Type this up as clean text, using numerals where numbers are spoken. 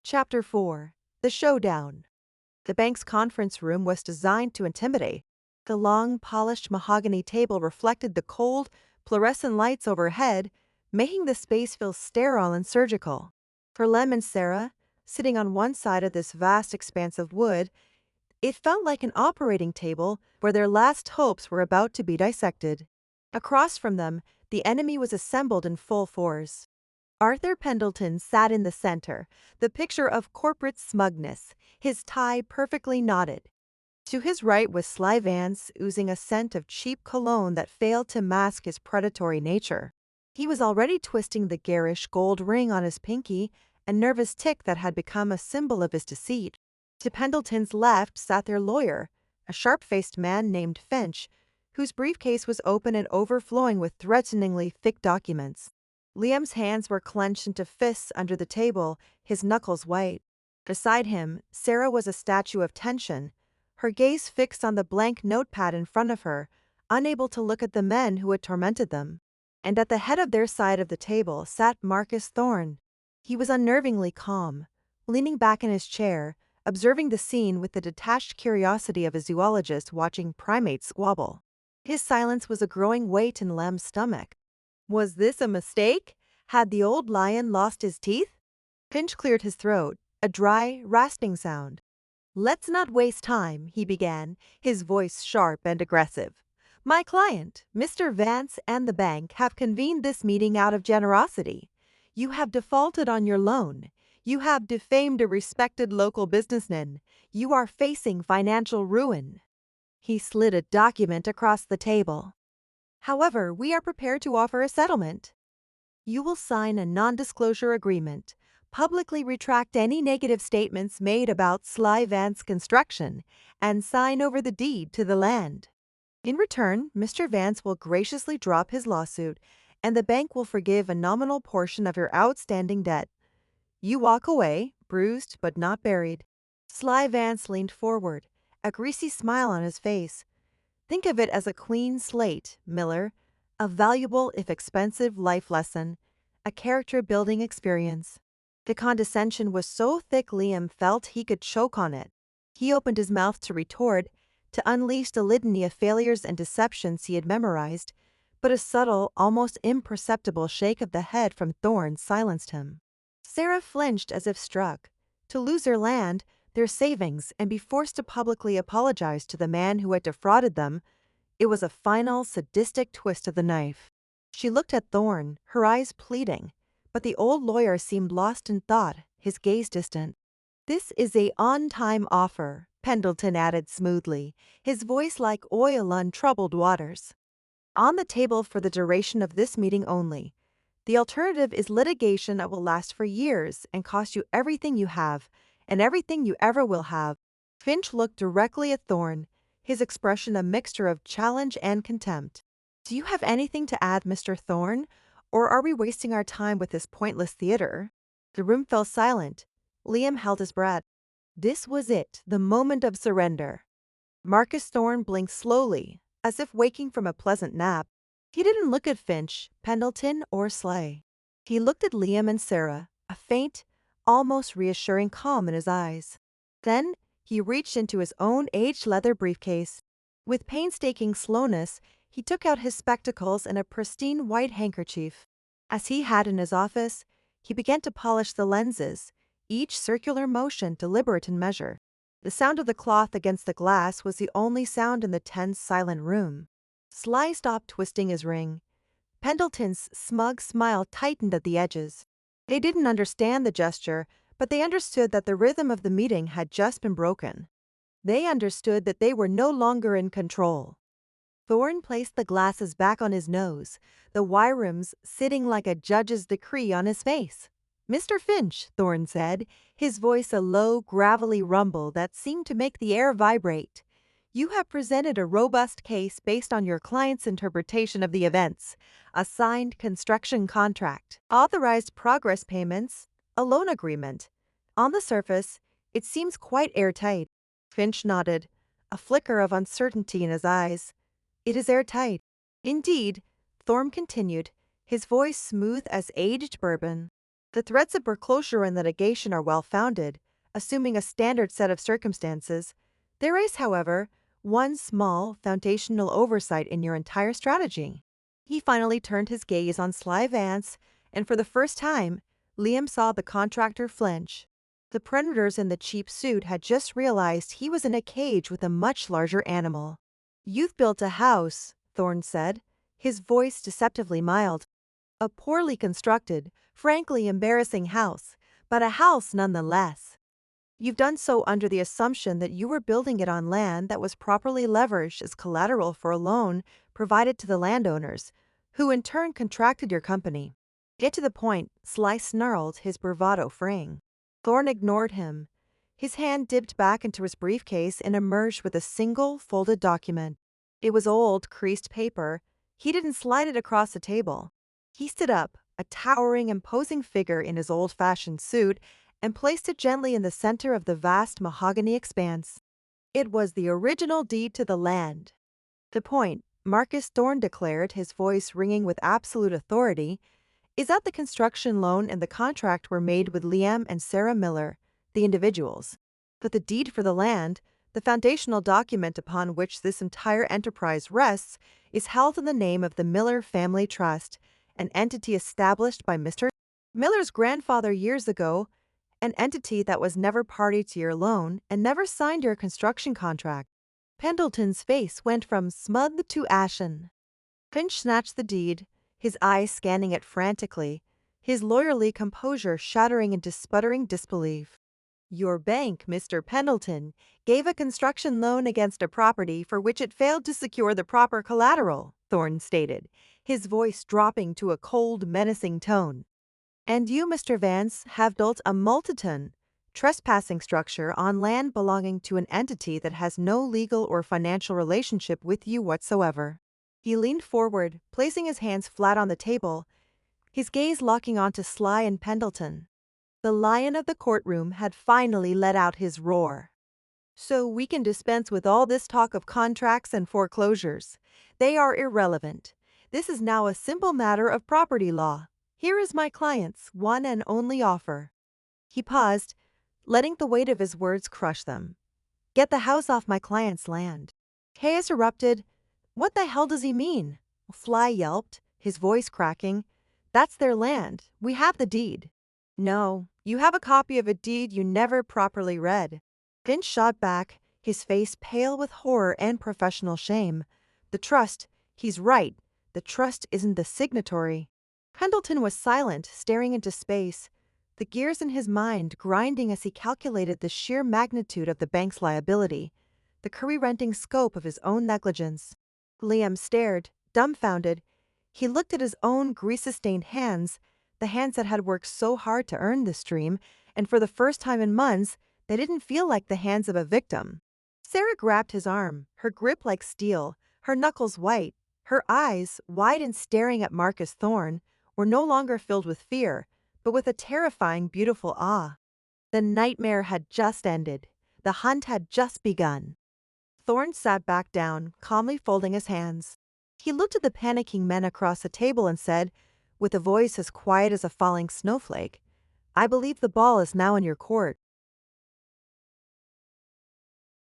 Chapter 4. The Showdown. The bank's conference room was designed to intimidate. The long, polished mahogany table reflected the cold, fluorescent lights overhead, making the space feel sterile and surgical. For Lem and Sarah, sitting on one side of this vast expanse of wood, it felt like an operating table where their last hopes were about to be dissected. Across from them, the enemy was assembled in full force. Arthur Pendleton sat in the center, the picture of corporate smugness, his tie perfectly knotted. To his right was Sly Vance, oozing a scent of cheap cologne that failed to mask his predatory nature. He was already twisting the garish gold ring on his pinky, a nervous tic that had become a symbol of his deceit. To Pendleton's left sat their lawyer, a sharp-faced man named Finch, whose briefcase was open and overflowing with threateningly thick documents. Liam's hands were clenched into fists under the table, his knuckles white. Beside him, Sarah was a statue of tension, her gaze fixed on the blank notepad in front of her, unable to look at the men who had tormented them. And at the head of their side of the table sat Marcus Thorne. He was unnervingly calm, leaning back in his chair, observing the scene with the detached curiosity of a zoologist watching primates squabble. His silence was a growing weight in Lem's stomach. Was this a mistake? Had the old lion lost his teeth? Finch cleared his throat, a dry, rasping sound. "Let's not waste time," he began, his voice sharp and aggressive. "My client, Mr. Vance, and the bank have convened this meeting out of generosity. You have defaulted on your loan. You have defamed a respected local businessman. You are facing financial ruin." He slid a document across the table. "However, we are prepared to offer a settlement. You will sign a non-disclosure agreement, publicly retract any negative statements made about Sly Vance Construction, and sign over the deed to the land. In return, Mr. Vance will graciously drop his lawsuit, and the bank will forgive a nominal portion of your outstanding debt. You walk away, bruised but not buried." Sly Vance leaned forward, a greasy smile on his face. "Think of it as a clean slate, Miller, a valuable if expensive life lesson, a character-building experience." The condescension was so thick Liam felt he could choke on it. He opened his mouth to retort, to unleash the litany of failures and deceptions he had memorized, but a subtle, almost imperceptible shake of the head from Thorne silenced him. Sarah flinched as if struck. To lose their land, their savings, and be forced to publicly apologize to the man who had defrauded them, it was a final, sadistic twist of the knife. She looked at Thorne, her eyes pleading, but the old lawyer seemed lost in thought, his gaze distant. "This is a on-time offer," Pendleton added smoothly, his voice like oil on troubled waters. "On the table for the duration of this meeting only. The alternative is litigation that will last for years and cost you everything you have, and everything you ever will have." Finch looked directly at Thorne, his expression a mixture of challenge and contempt. "Do you have anything to add, Mr. Thorne, or are we wasting our time with this pointless theater?" The room fell silent. Liam held his breath. This was it, the moment of surrender. Marcus Thorne blinked slowly, as if waking from a pleasant nap. He didn't look at Finch, Pendleton, or Slay. He looked at Liam and Sarah, a faint, almost reassuring calm in his eyes. Then he reached into his own aged leather briefcase. With painstaking slowness, he took out his spectacles and a pristine white handkerchief. As he had in his office, he began to polish the lenses, each circular motion deliberate in measure. The sound of the cloth against the glass was the only sound in the tense, silent room. Sly stopped twisting his ring. Pendleton's smug smile tightened at the edges. They didn't understand the gesture, but they understood that the rhythm of the meeting had just been broken. They understood that they were no longer in control. Thorne placed the glasses back on his nose, the wire rims sitting like a judge's decree on his face. "Mr. Finch," Thorne said, his voice a low, gravelly rumble that seemed to make the air vibrate, "you have presented a robust case based on your client's interpretation of the events, a signed construction contract, authorized progress payments, a loan agreement. On the surface, it seems quite airtight." Finch nodded, a flicker of uncertainty in his eyes. "It is airtight." "Indeed," Thorne continued, his voice smooth as aged bourbon. The threats of foreclosure and litigation are well founded, assuming a standard set of circumstances. There is, however, one small, foundational oversight in your entire strategy. He finally turned his gaze on Sly Vance, and for the first time, Liam saw the contractor flinch. The predators in the cheap suit had just realized he was in a cage with a much larger animal. "You've built a house," Thorne said, his voice deceptively mild. "A poorly constructed, frankly embarrassing house, but a house nonetheless. You've done so under the assumption that you were building it on land that was properly leveraged as collateral for a loan provided to the landowners, who in turn contracted your company." "Get to the point," Sly snarled, his bravado fraying. Thorne ignored him. His hand dipped back into his briefcase and emerged with a single, folded document. It was old, creased paper. He didn't slide it across the table. He stood up, a towering, imposing figure in his old-fashioned suit, and placed it gently in the center of the vast mahogany expanse. It was the original deed to the land. "The point," Marcus Thorne declared, his voice ringing with absolute authority, "is that the construction loan and the contract were made with Liam and Sarah Miller, the individuals. But the deed for the land, the foundational document upon which this entire enterprise rests, is held in the name of the Miller Family Trust, an entity established by Mr. Miller's grandfather years ago, an entity that was never party to your loan and never signed your construction contract." Pendleton's face went from smug to ashen. Finch snatched the deed, his eyes scanning it frantically, his lawyerly composure shattering into sputtering disbelief. "Your bank, Mr. Pendleton, gave a construction loan against a property for which it failed to secure the proper collateral," Thorne stated, his voice dropping to a cold, menacing tone. "And you, Mr. Vance, have built a multi-ton trespassing structure on land belonging to an entity that has no legal or financial relationship with you whatsoever." He leaned forward, placing his hands flat on the table, his gaze locking onto Sly and Pendleton. The lion of the courtroom had finally let out his roar. "So we can dispense with all this talk of contracts and foreclosures. They are irrelevant. This is now a simple matter of property law. Here is my client's one and only offer." He paused, letting the weight of his words crush them. "Get the house off my client's land." Hayes erupted. "What the hell does he mean?" Fly yelped, his voice cracking. "That's their land. We have the deed." "No, you have a copy of a deed you never properly read." Finch shot back, his face pale with horror and professional shame. "The trust, he's right. The trust isn't the signatory." Pendleton was silent, staring into space, the gears in his mind grinding as he calculated the sheer magnitude of the bank's liability, the curry-renting scope of his own negligence. Liam stared, dumbfounded. He looked at his own grease-stained hands, the hands that had worked so hard to earn this dream, and for the first time in months, they didn't feel like the hands of a victim. Sarah grabbed his arm, her grip like steel, her knuckles white. Her eyes, wide and staring at Marcus Thorne, were no longer filled with fear, but with a terrifying, beautiful awe. The nightmare had just ended. The hunt had just begun. Thorne sat back down, calmly folding his hands. He looked at the panicking men across the table and said, with a voice as quiet as a falling snowflake, "I believe the ball is now in your court.